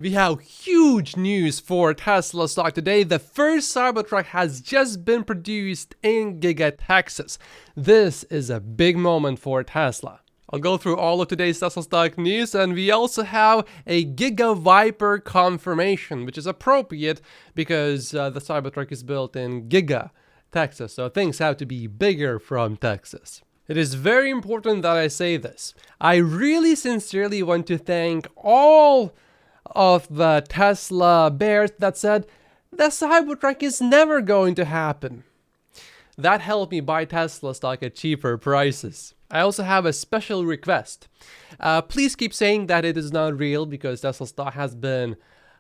We have huge news for Tesla stock today. The first Cybertruck has just been produced in Giga, Texas. This is a big moment for Tesla. I'll go through all of today's Tesla stock news, and we also have a Giga Viper confirmation, which is appropriate because the Cybertruck is built in Giga, Texas, so things have to be bigger from Texas. It is very important that I say this. I really sincerely want to thank all of the Tesla bears that said the Cybertruck is never going to happen. That helped me buy Tesla stock at cheaper prices. I also have a special request. Please keep saying that it is not real because Tesla stock has been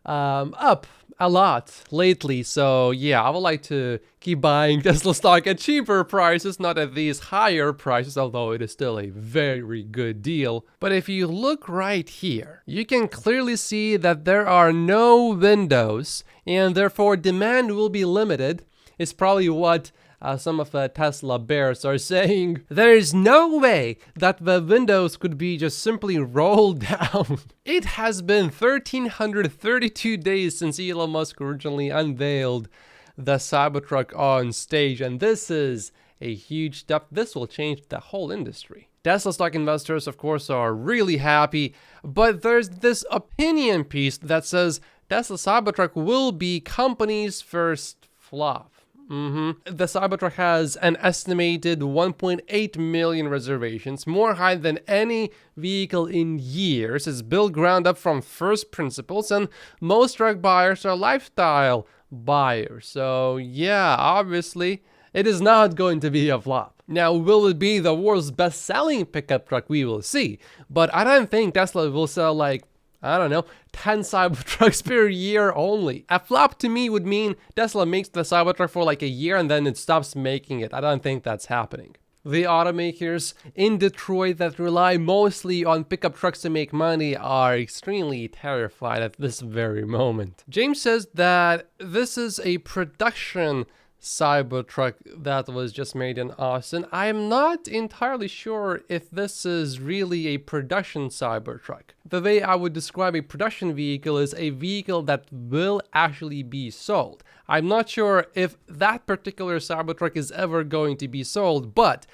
up a lot lately. So yeah, I would like to keep buying Tesla stock at cheaper prices, not at these higher prices, although it is still a very good deal. But if you look right here, you can clearly see that there are no windows and therefore demand will be limited. It's probably what some of the Tesla bears are saying. There is no way that the windows could be just simply rolled down. It has been 1,332 days since Elon Musk originally unveiled the Cybertruck on stage, and this is a huge step. This will change the whole industry. Tesla stock investors, of course, are really happy, but there's this opinion piece that says Tesla Cybertruck will be company's first flop. The Cybertruck has an estimated 1.8 million reservations, more high than any vehicle in years. It's built ground up from first principles, and most truck buyers are lifestyle buyers. So yeah, obviously, it is not going to be a flop. Now, will it be the world's best-selling pickup truck? We will see. But I don't think Tesla will sell like, I don't know, 10 Cybertrucks per year only. A flop to me would mean Tesla makes the Cybertruck for like a year and then it stops making it. I don't think that's happening. The automakers in Detroit that rely mostly on pickup trucks to make money are extremely terrified at this very moment. James says that this is a production Cybertruck that was just made in Austin. I am not entirely sure if this is really a production Cybertruck. The way I would describe a production vehicle is a vehicle that will actually be sold. I'm not sure if that particular Cybertruck is ever going to be sold, but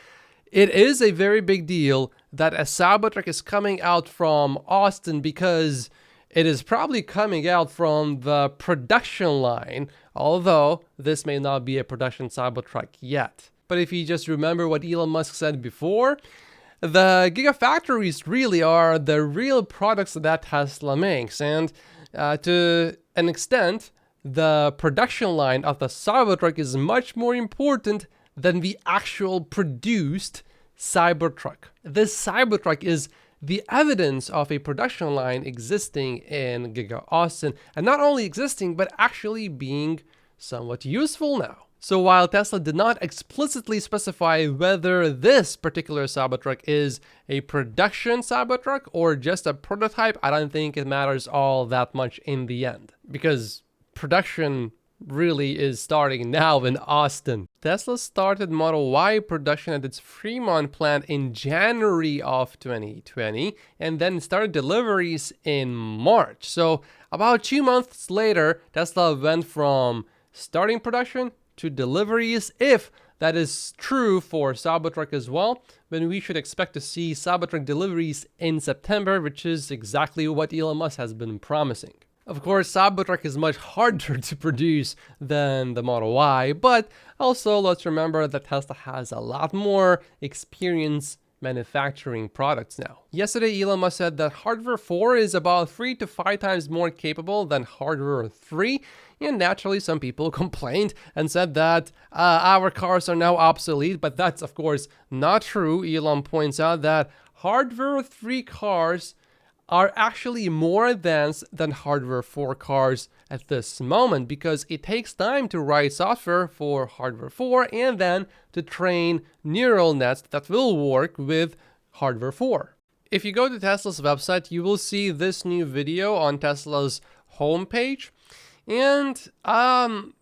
it is a very big deal that a Cybertruck is coming out from Austin because it is probably coming out from the production line, although this may not be a production Cybertruck yet. But if you just remember what Elon Musk said before, the Gigafactories really are the real products that Tesla makes. And to an extent, the production line of the Cybertruck is much more important than the actual produced Cybertruck. This Cybertruck is the evidence of a production line existing in Giga Austin, and not only existing, but actually being somewhat useful now. So while Tesla did not explicitly specify whether this particular Cybertruck is a production Cybertruck or just a prototype, I don't think it matters all that much in the end, because production really is starting now in Austin. Tesla started Model Y production at its Fremont plant in January of 2020 and then started deliveries in March. So about 2 months later, Tesla went from starting production to deliveries. If that is true for Cybertruck as well, then we should expect to see Cybertruck deliveries in September, which is exactly what Elon Musk has been promising. Of course, Cybertruck is much harder to produce than the Model Y, but also let's remember that Tesla has a lot more experience manufacturing products now. Yesterday, Elon Musk said that Hardware 4 is about 3 to 5 times more capable than Hardware 3, and naturally some people complained and said that our cars are now obsolete, but that's of course not true. Elon points out that Hardware 3 cars are actually more advanced than Hardware 4 cars at this moment because it takes time to write software for Hardware 4 and then to train neural nets that will work with Hardware 4. If you go to Tesla's website, you will see this new video on Tesla's homepage, and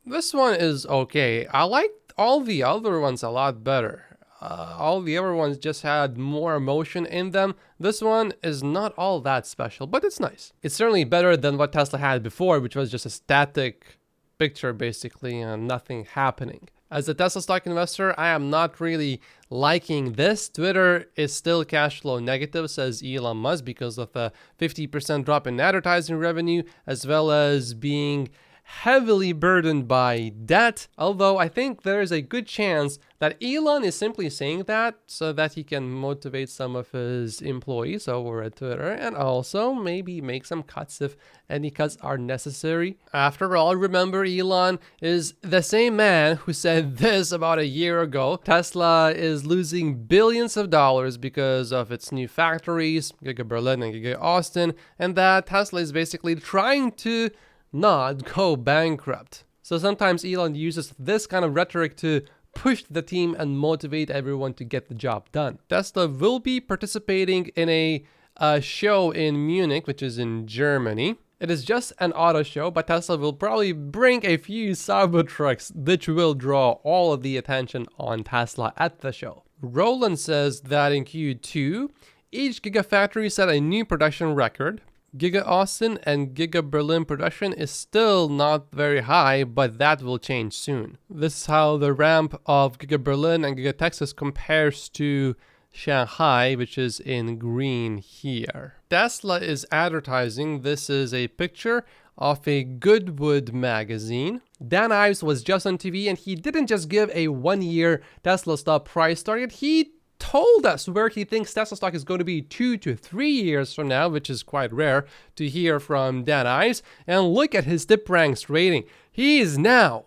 this one is okay. I like all the other ones a lot better. all the other ones just had more emotion in them. This one is not all that special, but it's nice. It's certainly better than what Tesla had before, which was just a static picture basically and nothing happening. As a Tesla stock investor, I am not really liking this. Twitter is still cash flow negative, says Elon Musk, because of a 50% drop in advertising revenue, as well as being heavily burdened by debt. Although I think there is a good chance that Elon is simply saying that so that he can motivate some of his employees over at Twitter and also maybe make some cuts if any cuts are necessary. After all, remember, Elon is the same man who said this about a year ago. Tesla is losing billions of dollars because of its new factories, Giga Berlin and Giga Austin, and that Tesla is basically trying to not go bankrupt. So sometimes Elon uses this kind of rhetoric to push the team and motivate everyone to get the job done. Tesla will be participating in a show in Munich, which is in Germany. It is just an auto show, but Tesla will probably bring a few Cybertrucks which will draw all of the attention on Tesla at the show. Roland says that in Q2, each Gigafactory set a new production record. Giga Austin and Giga Berlin production is still not very high, but that will change soon. This is how the ramp of Giga Berlin and Giga Texas compares to Shanghai, which is in green here. Tesla is advertising. This is a picture of a Goodwood magazine. Dan Ives was just on TV and he didn't just give a 1-year Tesla stock price target. He told us where he thinks Tesla stock is going to be 2 to 3 years from now, which is quite rare to hear from Dan Ives. And look at his TipRanks rating. He is now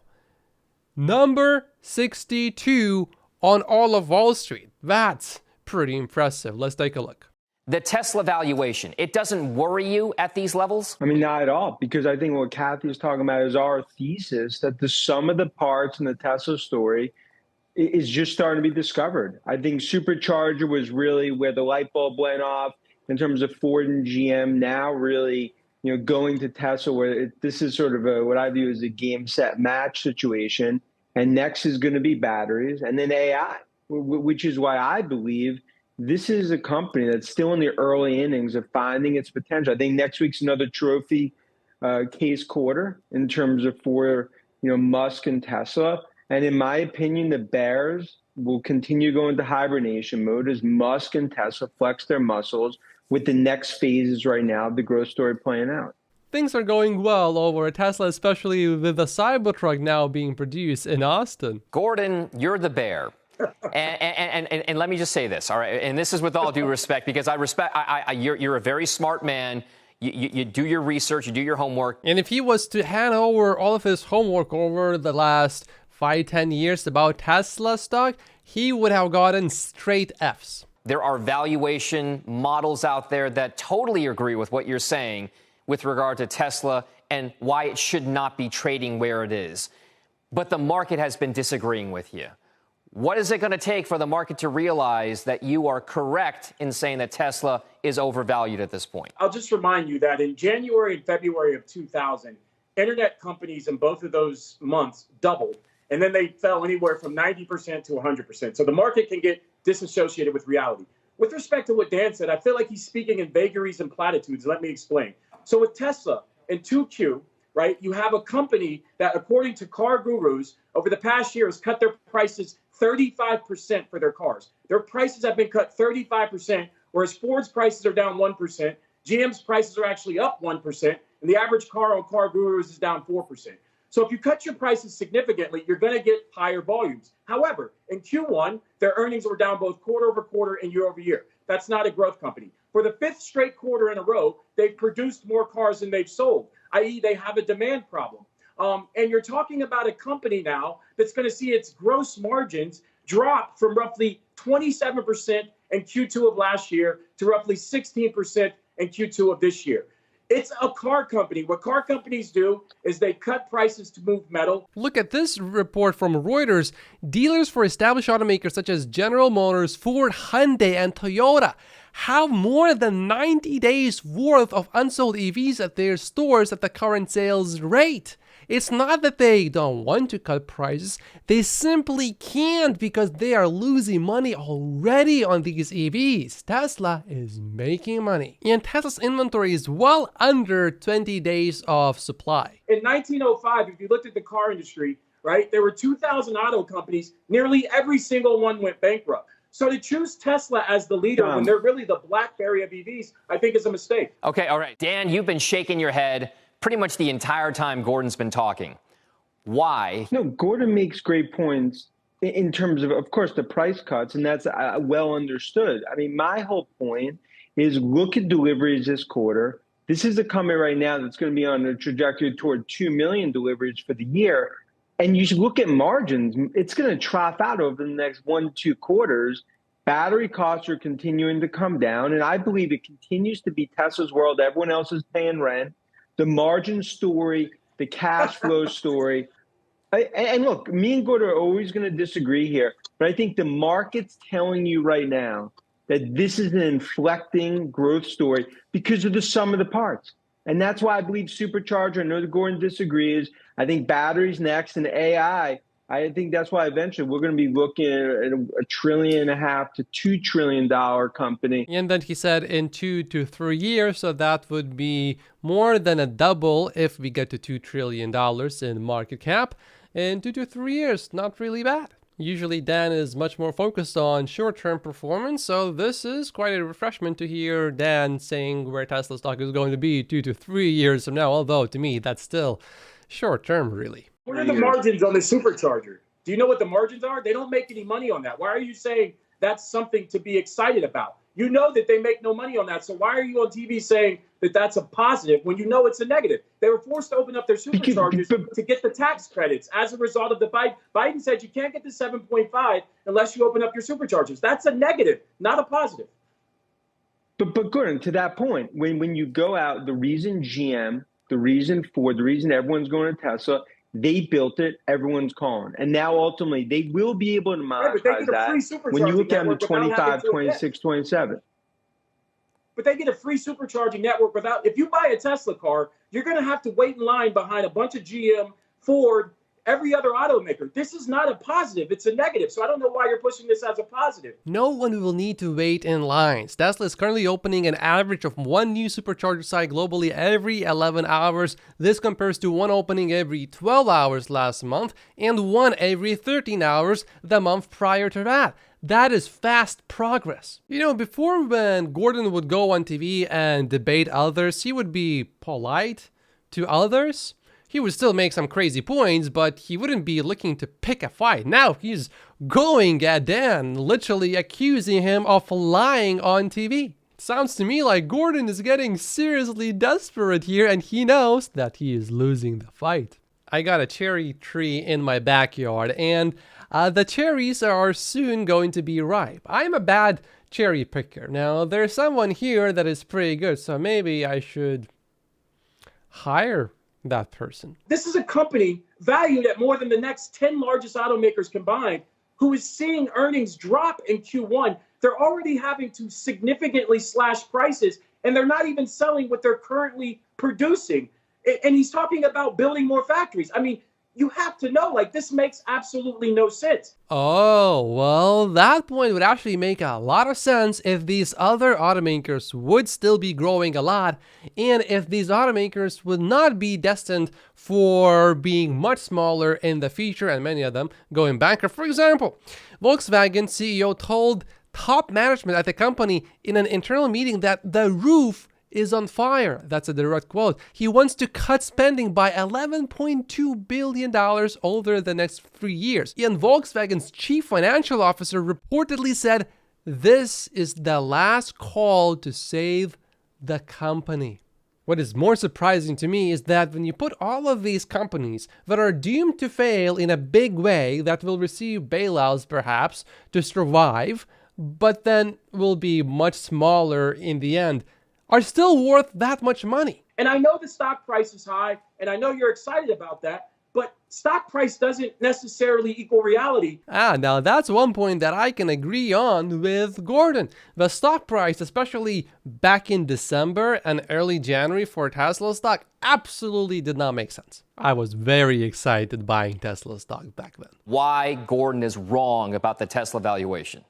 number 62 on all of Wall Street. That's pretty impressive. Let's take a look. The Tesla valuation, it doesn't worry you at these levels? I mean, not at all, because I think what Kathy is talking about is our thesis that the sum of the parts in the Tesla story is just starting to be discovered. I think Supercharger was really where the light bulb went off in terms of Ford and GM. Now really, going to Tesla, where this is sort of what I view as a game, set, match situation. And next is going to be batteries and then AI, which is why I believe this is a company that's still in the early innings of finding its potential. I think next week's another trophy case quarter in terms of for Musk and Tesla. And in my opinion, the bears will continue to go into hibernation mode as Musk and Tesla flex their muscles with the next phases right now of the growth story playing out. Things are going well over at Tesla, especially with the Cybertruck now being produced in Austin. Gordon, you're the bear. And let me just say this, all right? And this is with all due respect, because you're a very smart man. You do your research, you do your homework. And if he was to hand over all of his homework over the last 5-10 years about Tesla stock, he would have gotten straight Fs. There are valuation models out there that totally agree with what you're saying with regard to Tesla and why it should not be trading where it is. But the market has been disagreeing with you. What is it going to take for the market to realize that you are correct in saying that Tesla is overvalued at this point? I'll just remind you that in January and February of 2000, internet companies in both of those months doubled. And then they fell anywhere from 90% to 100%. So the market can get disassociated with reality. With respect to what Dan said, I feel like he's speaking in vagaries and platitudes. Let me explain. So with Tesla in 2Q, right, you have a company that, according to car gurus, over the past year has cut their prices 35% for their cars. Their prices have been cut 35%, whereas Ford's prices are down 1%. GM's prices are actually up 1%, and the average car on car gurus is down 4%. So if you cut your prices significantly, you're going to get higher volumes. However, in Q1, their earnings were down both quarter over quarter and year over year. That's not a growth company. For the 5th straight quarter in a row, they've produced more cars than they've sold, i.e. they have a demand problem. And you're talking about a company now that's going to see its gross margins drop from roughly 27% in Q2 of last year to roughly 16% in Q2 of this year. It's a car company. What car companies do is they cut prices to move metal. Look at this report from Reuters. Dealers for established automakers such as General Motors, Ford, Hyundai, and Toyota have more than 90 days worth of unsold EVs at their stores at the current sales rate. It's not that they don't want to cut prices, they simply can't because they are losing money already on these EVs. Tesla is making money. And Tesla's inventory is well under 20 days of supply. In 1905, if you looked at the car industry, right, there were 2,000 auto companies. Nearly every single one went bankrupt. So to choose Tesla as the leader when they're really the BlackBerry of EVs, I think is a mistake. Okay, all right. Dan, you've been shaking your head pretty much the entire time Gordon's been talking. Why? No, Gordon makes great points in terms of course, the price cuts, and that's well understood. I mean, my whole point is look at deliveries this quarter. This is a company right now that's going to be on a trajectory toward 2 million deliveries for the year. And you should look at margins. It's going to trough out over the next 1-2 quarters. Battery costs are continuing to come down. And I believe it continues to be Tesla's world. Everyone else is paying rent. The margin story, the cash flow story. And look, me and Gordon are always going to disagree here. But I think the market's telling you right now that this is an inflecting growth story because of the sum of the parts. And that's why I believe supercharger, I know that Gordon disagrees. I think batteries next and AI. I think that's why eventually we're going to be looking at $1.5 trillion to $2 trillion company. And then he said in 2 to 3 years, so that would be more than a double if we get to $2 trillion in market cap. In 2 to 3 years, not really bad. Usually Dan is much more focused on short-term performance, so this is quite a refreshment to hear Dan saying where Tesla stock is going to be 2 to 3 years from now, although to me that's still short-term really. What are the margins on the supercharger? Do you know what the margins are? They don't make any money on that. Why are you saying that's something to be excited about? You know that they make no money on that, so why are you on TV saying that that's a positive when you know it's a negative? They were forced to open up their superchargers to get the tax credits as a result of the Biden said you can't get the 7.5 unless you open up your superchargers. That's a negative, not a positive. But Gordon, to that point, when you go out, the reason GM, the reason Ford, the reason everyone's going to Tesla, they built it, everyone's calling. And now ultimately they will be able to monetize that when you look at them in 25, 26, 27. But they get a free supercharging network without, if you buy a Tesla car, you're going to have to wait in line behind a bunch of GM, Ford, every other automaker. This is not a positive, it's a negative. So I don't know why you're pushing this as a positive. No one will need to wait in lines. Tesla is currently opening an average of 1 new supercharger site globally every 11 hours. This compares to 1 opening every 12 hours last month and 1 every 13 hours the month prior to that. That is fast progress. You know, before when Gordon would go on TV and debate others, he would be polite to others. He would still make some crazy points, but he wouldn't be looking to pick a fight. Now he's going at Dan, literally accusing him of lying on TV. Sounds to me like Gordon is getting seriously desperate here, and he knows that he is losing the fight. I got a cherry tree in my backyard, and the cherries are soon going to be ripe. I'm a bad cherry picker. Now, there's someone here that is pretty good, so maybe I should hire that person. This is a company valued at more than the next 10 largest automakers combined who is seeing earnings drop in Q1. They're already having to significantly slash prices, and they're not even selling what they're currently producing. And he's talking about building more factories. I mean, you have to know, like, this makes absolutely no sense. Oh, well, that point would actually make a lot of sense if these other automakers would still be growing a lot, and if these automakers would not be destined for being much smaller in the future, and many of them going bankrupt. For example, Volkswagen CEO told top management at the company in an internal meeting that the roof is on fire. That's a direct quote. He wants to cut spending by $11.2 billion over the next 3 years. And Volkswagen's chief financial officer reportedly said, this is the last call to save the company. What is more surprising to me is that when you put all of these companies that are doomed to fail in a big way, that will receive bailouts perhaps to survive, but then will be much smaller in the end, are still worth that much money. And I know the stock price is high, and I know you're excited about that, but stock price doesn't necessarily equal reality. Now that's one point that I can agree on with Gordon. The stock price, especially back in December and early January for Tesla stock, absolutely did not make sense. I was very excited buying Tesla stock back then. Why Gordon is wrong about the Tesla valuation.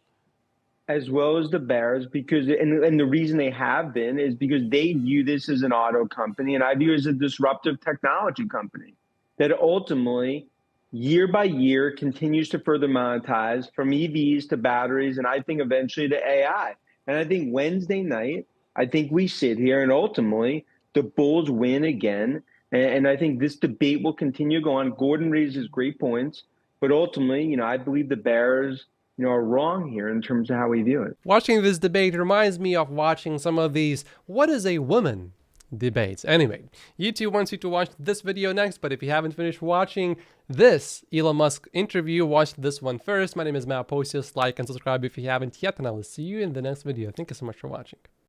As well as the bears, because and the reason they have been is because they view this as an auto company, and I view it as a disruptive technology company that ultimately, year by year, continues to further monetize from EVs to batteries, and I think eventually to AI. And I think Wednesday night, I think we sit here and ultimately the bulls win again. And I think this debate will continue to go on. Gordon raises great points, but ultimately, I believe the bears are wrong here in terms of how we view it. Watching this debate reminds me of watching some of these "what is a woman" debates. Anyway, YouTube wants you to watch this video next, but if you haven't finished watching this Elon Musk interview, watch this one first. My name is Matt Posius. Like and subscribe if you haven't yet, and I will see you in the next video. Thank you so much for watching.